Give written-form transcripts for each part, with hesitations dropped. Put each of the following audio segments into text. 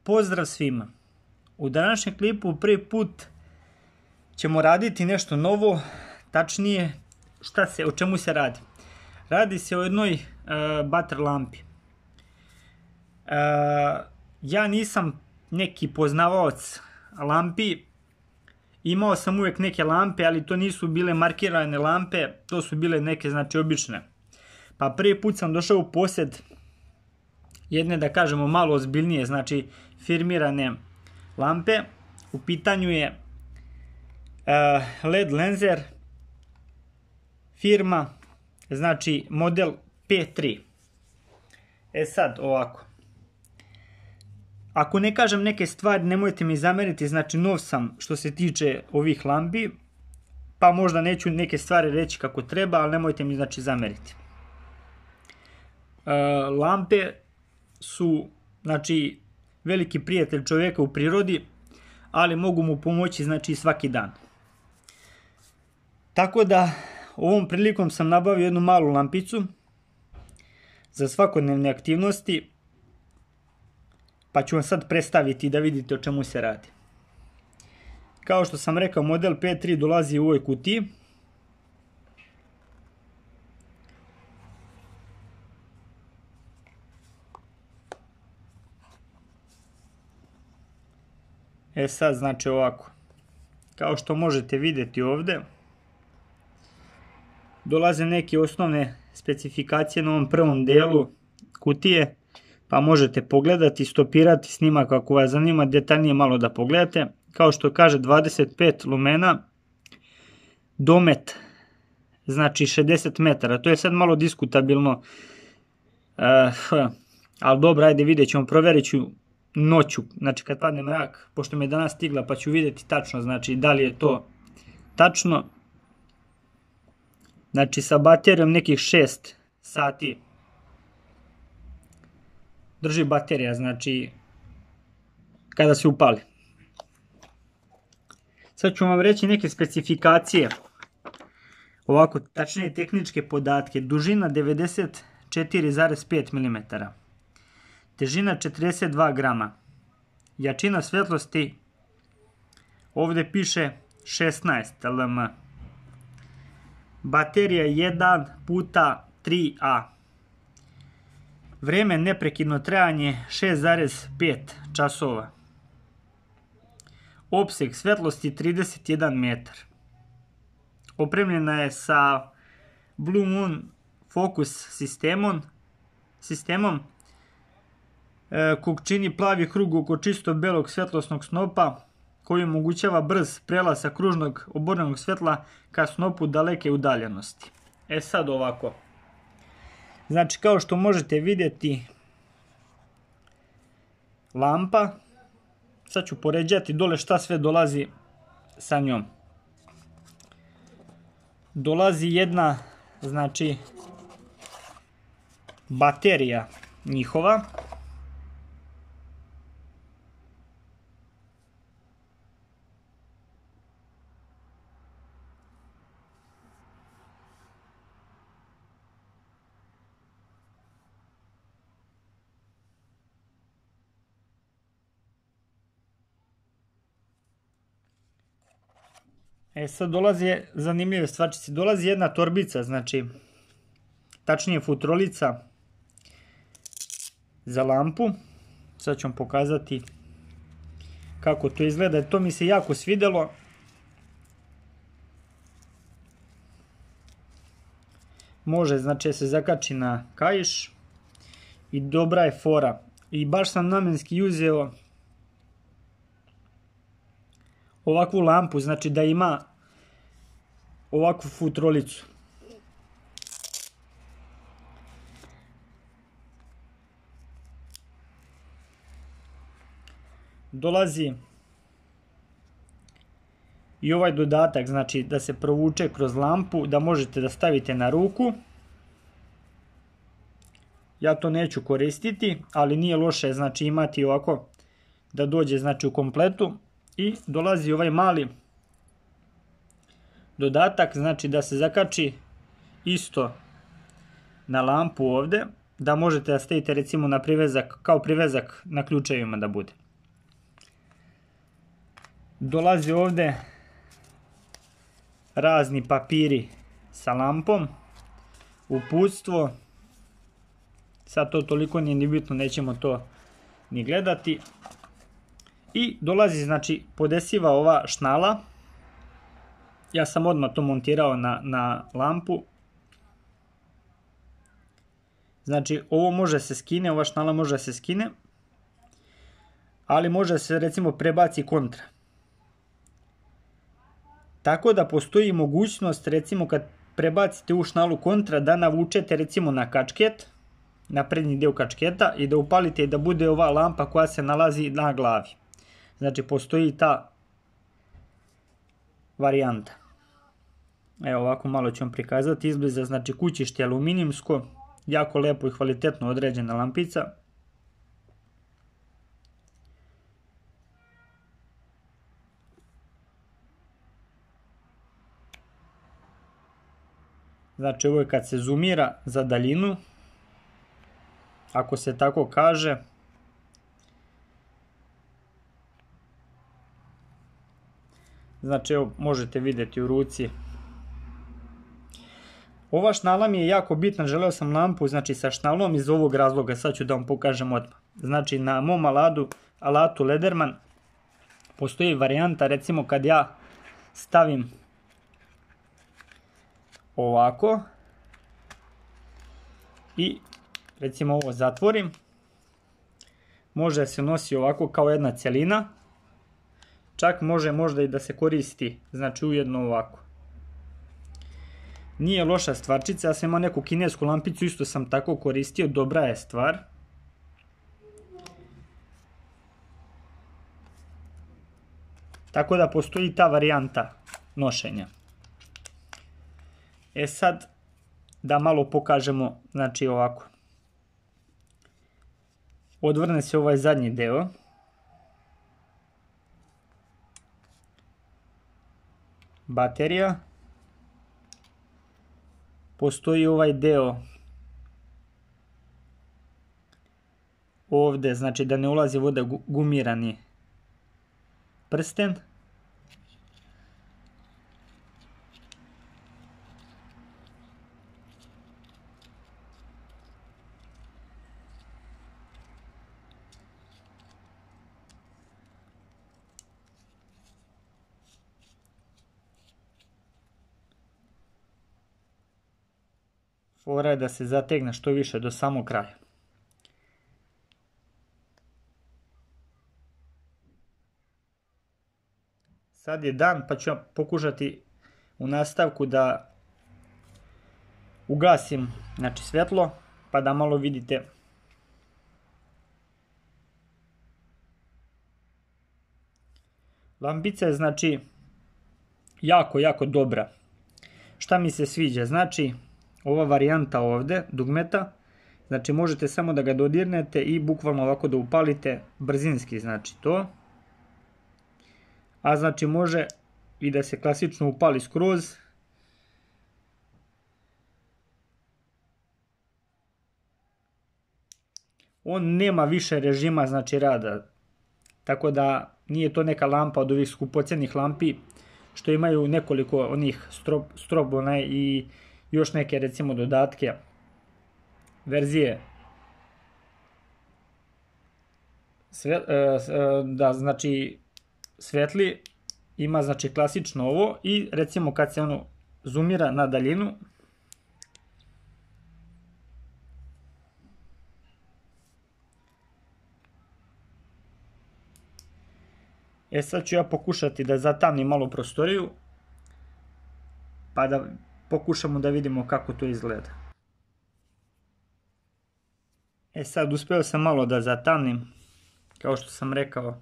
Pozdrav svima! U današnjem klipu prvi put ćemo raditi nešto novo, tačnije o čemu se radi. Radi se o jednoj bater lampi. Ja nisam neki poznavaoc lampi, imao sam uvijek neke lampe, ali to nisu bile markirane lampe, to su bile neke znači obične. Pa prvi put sam došao u posjed jedne, da kažemo, malo ozbiljnije, znači firmirane lampe. U pitanju je LED lenzer, firma, znači model P3. Sad ovako, ako ne kažem neke stvari nemojte mi zameriti, znači nov sam što se tiče ovih lampi, pa možda neću neke stvari reći kako treba, ali nemojte mi znači zameriti. Lampe su znači veliki prijatelj čovjeka u prirodi, ali mogu mu pomoći znači svaki dan. Tako da ovom prilikom sam nabavio jednu malu lampicu za svakodnevne aktivnosti, pa ću vam sad predstaviti da vidite o čemu se radi. Kao što sam rekao, model P3 dolazi u ovoj kutiji. Sad znači ovako, kao što možete vidjeti ovdje, dolaze neke osnovne specifikacije na ovom prvom delu kutije, pa možete pogledati, stopirati snimak ako vas zanima detaljnije malo da pogledate. Kao što kaže 25 lumena, domet znači 60 metara, to je sad malo diskutabilno, ali dobro, ajde vidjet ćemo, provjerit ću noću, znači kad padne mrak, pošto mi je danas stigla, pa ću vidjeti tačno, znači da li je to tačno. Znači sa baterijom nekih 6 sati drži baterija, znači kada se upali. Sad ću vam reći neke specifikacije, ovako tačnije tehničke podatke. Dužina 94,5 mm, težina 42 grama, jačina svjetlosti ovdje piše 16 lm, baterija 1x3A, vrijeme neprekidno trajanje 6,5 časova, opseg svjetlosti 31 metar, opremljena je sa Blue Moon Focus sistemom kog čini plavi krug oko čisto belog svjetlosnog snopa koji omogućava brz prelaz sa kružnog oborenog svjetla ka snopu daleke udaljenosti. Sad ovako, znači kao što možete vidjeti lampa, sad ću poređati dole šta sve dolazi sa njom. Dolazi jedna znači baterija njihova, sad dolazi zanimljive stvarčice, dolazi jedna torbica, znači tačnije futrolica za lampu. Sad ću vam pokazati kako to izgleda, to mi se jako svidjelo. Može znači se zakači na kaiš i dobra je fora. I baš sam namjenski uzeo ovakvu lampu, znači da ima ovakvu futrolicu. Dolazi i ovaj dodatak, znači da se provuče kroz lampu, da možete da stavite na ruku. Ja to neću koristiti, ali nije loše znači imati ovako da dođe znači u kompletu. I dolazi ovaj mali dodatak, znači da se zakači isto na lampu ovdje, da možete da stavite recimo na privezak, kao privezak na ključevima da bude. Dolazi ovdje razni papiri sa lampom, uputstvo, sad to toliko nije ni bitno, nećemo to ni gledati. I dolazi, znači, podesiva ova šnala, ja sam odmah to montirao na lampu. Znači, ovo može se skine, ova šnala može se skine, ali može se, recimo, prebaci kontra. Tako da postoji mogućnost, recimo, kad prebacite u šnalu kontra, da navučete, recimo, na kačket, na prednji dio kačketa i da upalite i da bude ova lampa koja se nalazi na glavi. Znači, postoji ta varijanta. Evo, ovako malo ću vam prikazati izbliza. Znači, kućište aluminijumsko, jako lepo i kvalitetno određena lampica. Znači, ovo je kad se zoomira za daljinu, ako se tako kaže. Znači, evo, možete vidjeti u ruci. Ova šnala mi je jako bitna, želeo sam lampu, znači, sa šnalom iz ovog razloga, sad ću da vam pokažem odmah. Znači, na mom alatu Lederman postoji varijanta, recimo, kad ja stavim ovako i recimo ovo zatvorim, može se nosi ovako kao jedna cjelina, čak može možda i da se koristi, znači, ujedno ovako. Nije loša stvarčica, ja sam imao neku kinesku lampicu, isto sam tako koristio, dobra je stvar. Tako da postoji ta varijanta nošenja. E sad, da malo pokažemo, znači, ovako. Odvrne se ovaj zadnji deo. Baterija. Postoji ovaj deo ovdje, znači da ne ulazi voda, gumirani prsten. Fora je da se zategne što više do samog kraja. Sad je dan, pa ću pokušati u nastavku da ugasim, znači, svjetlo, pa da malo vidite. Lampica je, znači, jako, jako dobra. Šta mi se sviđa? Znači, ova varijanta ovdje, dugmeta, znači, možete samo da ga dodirnete i bukvalno ovako da upalite brzinski, znači, to. A znači, može i da se klasično upali skroz. On nema više režima, znači, rada. Tako da nije to neka lampa od ovih skupocenih lampi što imaju nekoliko onih strobona i još neke, recimo, dodatke, verzije. Da, znači, svetli, ima, znači, klasično ovo i, recimo, kad se ono zoomira na daljinu, sad ću ja pokušati da zatamnim malo prostoriju, pa da pokušamo da vidimo kako to izgleda. Sad uspeo sam malo da zatamnim, kao što sam rekao.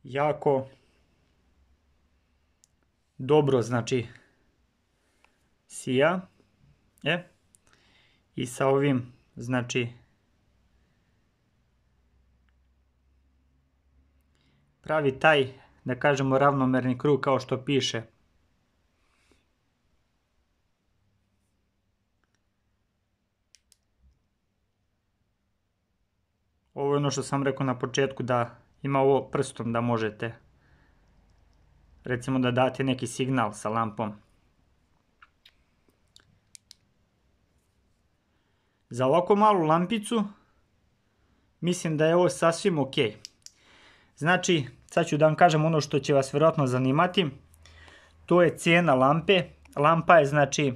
Jako dobro, znači, sija. I sa ovim, znači, pravi taj, da kažemo, ravnomerni krug kao što piše. Ovo je ono što sam rekao na početku, da ima ovo prstom da možete, recimo, da date neki signal sa lampom. Za ovako malu lampicu mislim da je ovo sasvim ok. Znači, sad ću da vam kažem ono što će vas vjerojatno zanimati. To je cijena lampe. Lampa je, znači,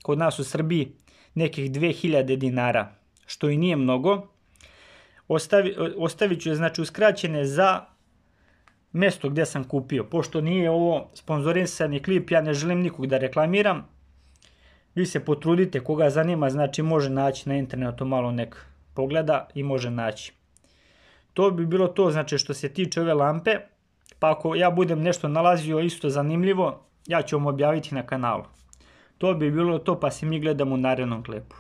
kod nas u Srbiji nekih 2000 dinara, što i nije mnogo. Ostavit ću je, znači, uskraćene za mjesto gdje sam kupio. Pošto nije ovo sponzorisani klip, ja ne želim nikog da reklamiram. Vi se potrudite, koga zanima, znači može naći na internetu, malo nek pogleda i može naći. To bi bilo to, znači, što se tiče ove lampe. Pa ako ja budem nešto nalazio isto zanimljivo, ja ću vam objaviti na kanalu. To bi bilo to, pa se mi gledamo u narednom klipu.